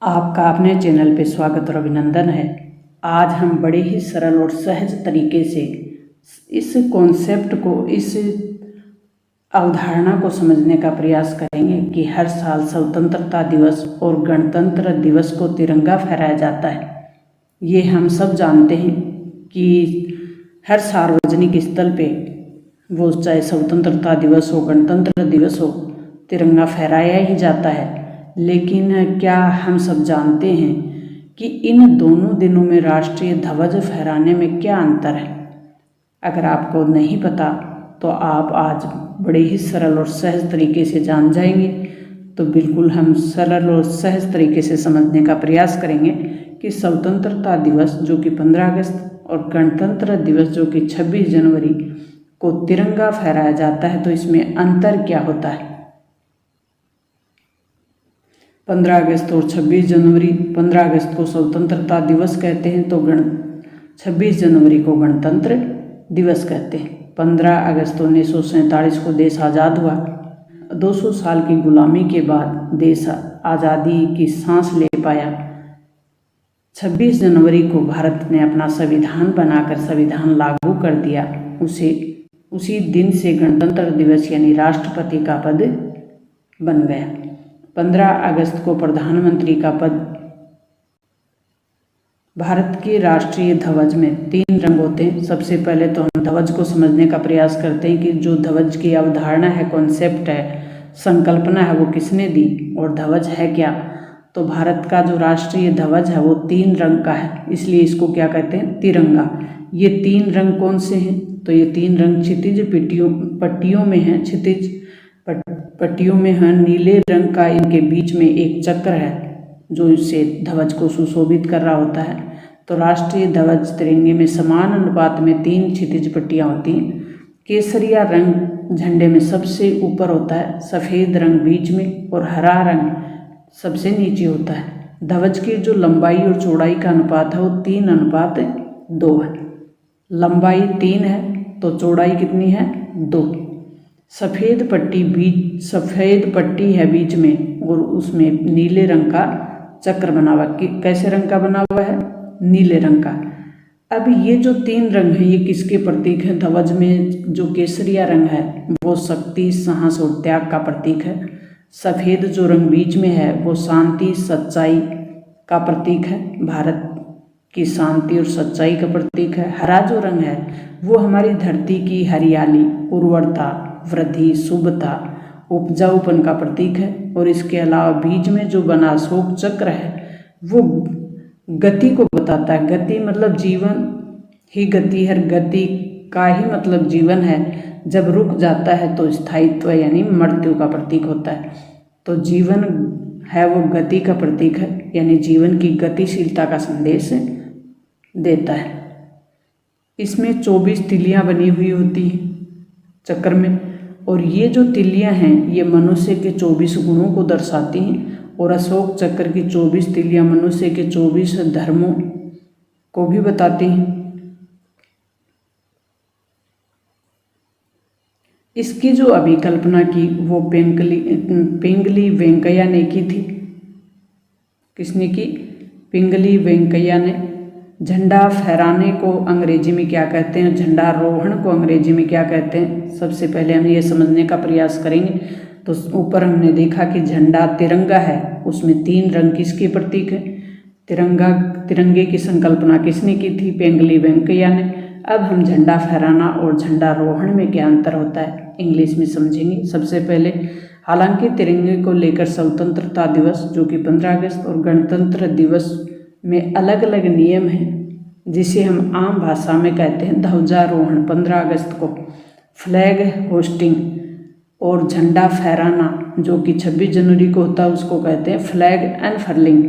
आपका अपने चैनल पे स्वागत और अभिनंदन है। आज हम बड़े ही सरल और सहज तरीके से इस कॉन्सेप्ट को, इस अवधारणा को समझने का प्रयास करेंगे कि हर साल स्वतंत्रता दिवस और गणतंत्र दिवस को तिरंगा फहराया जाता है। ये हम सब जानते हैं कि हर सार्वजनिक स्थल पे, वो चाहे स्वतंत्रता दिवस हो, गणतंत्र दिवस हो, तिरंगा फहराया ही जाता है। लेकिन क्या हम सब जानते हैं कि इन दोनों दिनों में राष्ट्रीय ध्वज फहराने में क्या अंतर है? अगर आपको नहीं पता तो आप आज बड़े ही सरल और सहज तरीके से जान जाएंगे। तो बिल्कुल हम सरल और सहज तरीके से समझने का प्रयास करेंगे कि स्वतंत्रता दिवस जो कि 15 अगस्त और गणतंत्र दिवस जो कि 26 जनवरी को तिरंगा फहराया जाता है, तो इसमें अंतर क्या होता है। 15 अगस्त और 26 जनवरी, 15 अगस्त को स्वतंत्रता दिवस कहते हैं तो 26 जनवरी को गणतंत्र दिवस कहते हैं। 15 अगस्त 1947 को देश आज़ाद हुआ। 200 साल की गुलामी के बाद देश आज़ादी की सांस ले पाया। 26 जनवरी को भारत ने अपना संविधान बनाकर संविधान लागू कर दिया। उसी दिन से गणतंत्र दिवस यानी राष्ट्रपति का पद बन गया। 15 अगस्त को प्रधानमंत्री का पद। भारत के राष्ट्रीय ध्वज में 3 रंग होते हैं। सबसे पहले तो हम ध्वज को समझने का प्रयास करते हैं कि जो ध्वज की अवधारणा है, कॉन्सेप्ट है, संकल्पना है, वो किसने दी और ध्वज है क्या। तो भारत का जो राष्ट्रीय ध्वज है वो 3 रंग का है, इसलिए इसको क्या कहते हैं, तिरंगा। ये 3 रंग कौन से हैं? तो ये 3 रंग क्षितिज पट्टियों में हैं। क्षितिज पट्टियों में है नीले रंग का, इनके बीच में एक चक्र है जो इससे ध्वज को सुशोभित कर रहा होता है। तो राष्ट्रीय ध्वज तिरंगे में समान अनुपात में 3 क्षितिज पट्टियाँ होती हैं। केसरिया रंग झंडे में सबसे ऊपर होता है, सफ़ेद रंग बीच में और हरा रंग सबसे नीचे होता है। ध्वज की जो लंबाई और चौड़ाई का अनुपात है वो 3:2 है। लंबाई 3 है तो चौड़ाई कितनी है, 2। सफ़ेद पट्टी है बीच में और उसमें नीले रंग का चक्र बना हुआ। कैसे रंग का बना हुआ है, नीले रंग का। अब ये जो 3 रंग हैं ये किसके प्रतीक हैं? ध्वज में जो केसरिया रंग है वो शक्ति, साहस और त्याग का प्रतीक है। सफ़ेद जो रंग बीच में है वो शांति, सच्चाई का प्रतीक है, भारत की शांति और सच्चाई का प्रतीक है। हरा जो रंग है वो हमारी धरती की हरियाली, उर्वरता, वृद्धि, शुभता, उपजाऊपन का प्रतीक है। और इसके अलावा बीच में जो बना अशोक चक्र है वो गति को बताता है। गति मतलब जीवन ही गति है, गति का ही मतलब जीवन है। जब रुक जाता है तो स्थायित्व यानी मृत्यु का प्रतीक होता है। तो जीवन है वो गति का प्रतीक है, यानी जीवन की गतिशीलता का संदेश देता है। इसमें 24 तिलियाँ बनी हुई होती हैं चक्र में, और ये जो तिलियाँ हैं ये मनुष्य के 24 गुणों को दर्शाती हैं। और अशोक चक्र की 24 तिलियाँ मनुष्य के 24 धर्मों को भी बताती हैं। इसकी जो अभिकल्पना की वो पिंगली वेंकैया ने की थी। किसने की? पिंगली वेंकैया ने। झंडा फहराने को अंग्रेजी में क्या कहते हैं, झंडारोहण को अंग्रेजी में क्या कहते हैं, सबसे पहले हम ये समझने का प्रयास करेंगे। तो ऊपर हमने देखा कि झंडा तिरंगा है, उसमें 3 रंग किसके प्रतीक है? तिरंगे की संकल्पना किसने की थी? पिंगली वेंकैया ने। अब हम झंडा फहराना और झंडारोहण में क्या अंतर होता है इंग्लिश में समझेंगे। सबसे पहले, हालांकि तिरंगे को लेकर स्वतंत्रता दिवस जो कि 15 अगस्त और गणतंत्र दिवस में अलग अलग नियम हैं, जिसे हम आम भाषा में कहते हैं ध्वजारोहण 15 अगस्त को, फ्लैग होस्टिंग और झंडा फहराना जो कि 26 जनवरी को होता है उसको कहते हैं फ्लैग अनफर्लिंग।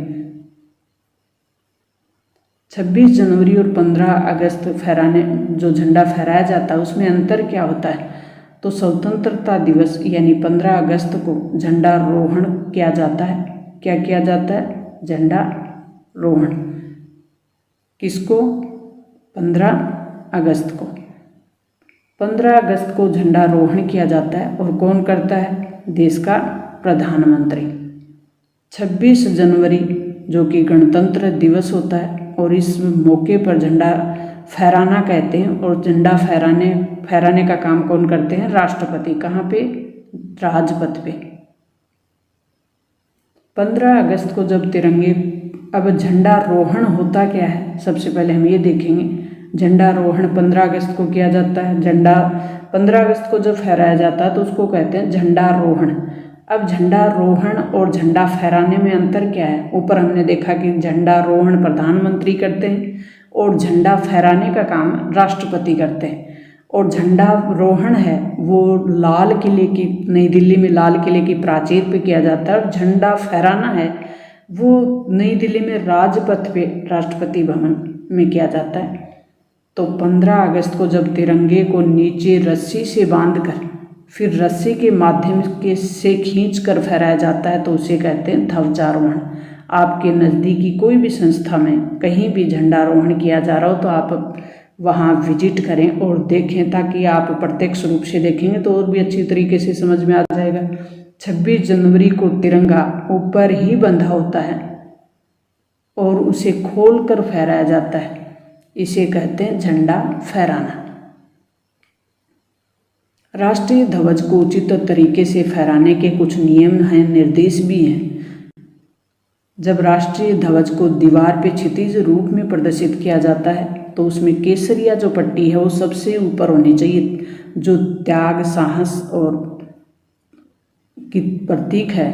26 जनवरी और 15 अगस्त फहराने जो झंडा फहराया जाता है उसमें अंतर क्या होता है? तो स्वतंत्रता दिवस यानी 15 अगस्त को झंडारोहण किया जाता है। क्या किया जाता है? झंडारोहण। किसको? 15 अगस्त को। 15 अगस्त को झंडारोहण किया जाता है और कौन करता है? देश का प्रधानमंत्री। 26 जनवरी जो कि गणतंत्र दिवस होता है, और इस मौके पर झंडा फहराना कहते हैं। और झंडा फहराने का काम कौन करते हैं? राष्ट्रपति। कहाँ पे? राजपथ पे। 15 अगस्त को जब तिरंगे, अब झंडा रोहण होता क्या है, सबसे पहले हम ये देखेंगे। झंडा रोहण 15 अगस्त को किया जाता है। झंडा 15 अगस्त को जब फहराया जाता है तो उसको कहते हैं झंडा रोहण। अब झंडा रोहण और झंडा फहराने में अंतर क्या है? ऊपर हमने देखा कि झंडा रोहण प्रधानमंत्री करते हैं और झंडा फहराने का काम राष्ट्रपति करते हैं। और झंडा रोहण है वो लाल किले की, नई दिल्ली में लाल किले की प्राचीर पे किया जाता है, और झंडा फहराना है वो नई दिल्ली में राजपथ पे राष्ट्रपति भवन में किया जाता है। तो 15 अगस्त को जब तिरंगे को नीचे रस्सी से बांधकर फिर रस्सी के माध्यम से खींच कर फहराया जाता है तो उसे कहते हैं ध्वजारोहण। आपके नज़दीकी कोई भी संस्था में कहीं भी झंडारोहण किया जा रहा हो तो आप वहाँ विजिट करें और देखें, ताकि आप प्रत्यक्ष रूप से देखेंगे तो और भी अच्छी तरीके से समझ में आ जाएगा। 26 जनवरी को तिरंगा ऊपर ही बंधा होता है और उसे खोल कर फहराया जाता है, इसे कहते हैं झंडा फहराना। राष्ट्रीय ध्वज को उचित तरीके से फहराने के कुछ नियम हैं, निर्देश भी हैं। जब राष्ट्रीय ध्वज को दीवार पे क्षितिज रूप में प्रदर्शित किया जाता है तो उसमें केसरिया जो पट्टी है वो सबसे ऊपर होनी चाहिए, जो त्याग, साहस और की प्रतीक है।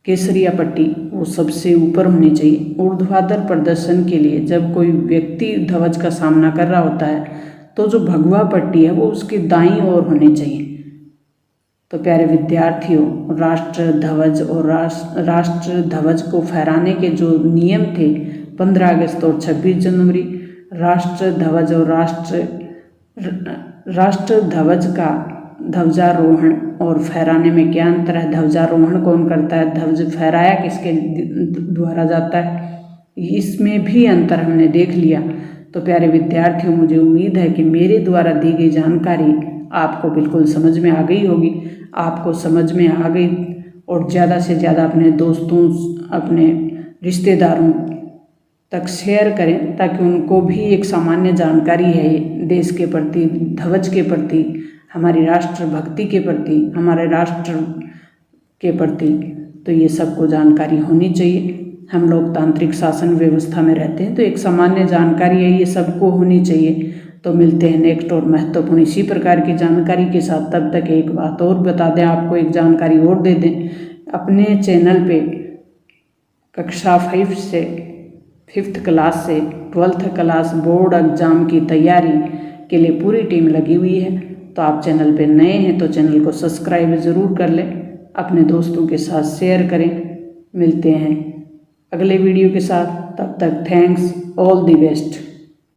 केसरिया पट्टी वो सबसे ऊपर होनी चाहिए। ऊर्ध्वाधर प्रदर्शन के लिए जब कोई व्यक्ति ध्वज का सामना कर रहा होता है तो जो भगवा पट्टी है वो उसकी दाईं ओर होनी चाहिए। तो प्यारे विद्यार्थियों, राष्ट्र ध्वज को फहराने के जो नियम थे 15 अगस्त और 26 जनवरी, राष्ट्र ध्वज और राष्ट्र ध्वज का ध्वजारोहण और फहराने में क्या अंतर है? ध्वजारोहण कौन करता है? ध्वज फहराया किसके द्वारा जाता है? इसमें भी अंतर हमने देख लिया। तो प्यारे विद्यार्थियों, मुझे उम्मीद है कि मेरे द्वारा दी गई जानकारी आपको बिल्कुल समझ में आ गई होगी। आपको समझ में आ गई और ज़्यादा से ज़्यादा अपने दोस्तों, अपने रिश्तेदारों तक शेयर करें, ताकि उनको भी एक सामान्य जानकारी है देश के प्रति, ध्वज के प्रति, हमारी राष्ट्रभक्ति के प्रति, हमारे राष्ट्र के प्रति। तो ये सबको जानकारी होनी चाहिए। हम लोकतांत्रिक शासन व्यवस्था में रहते हैं तो एक सामान्य जानकारी है, ये सबको होनी चाहिए। तो मिलते हैं नेक्स्ट और महत्वपूर्ण इसी प्रकार की जानकारी के साथ। तब तक एक बात और बता दें, आपको एक जानकारी और दे दें। अपने चैनल पे कक्षा 5 से 5th क्लास से 12th क्लास बोर्ड एग्ज़ाम की तैयारी के लिए पूरी टीम लगी हुई है। तो आप चैनल पे नए हैं तो चैनल को सब्सक्राइब ज़रूर कर लें, अपने दोस्तों के साथ शेयर करें। मिलते हैं अगले वीडियो के साथ, तब तक थैंक्स, ऑल द बेस्ट।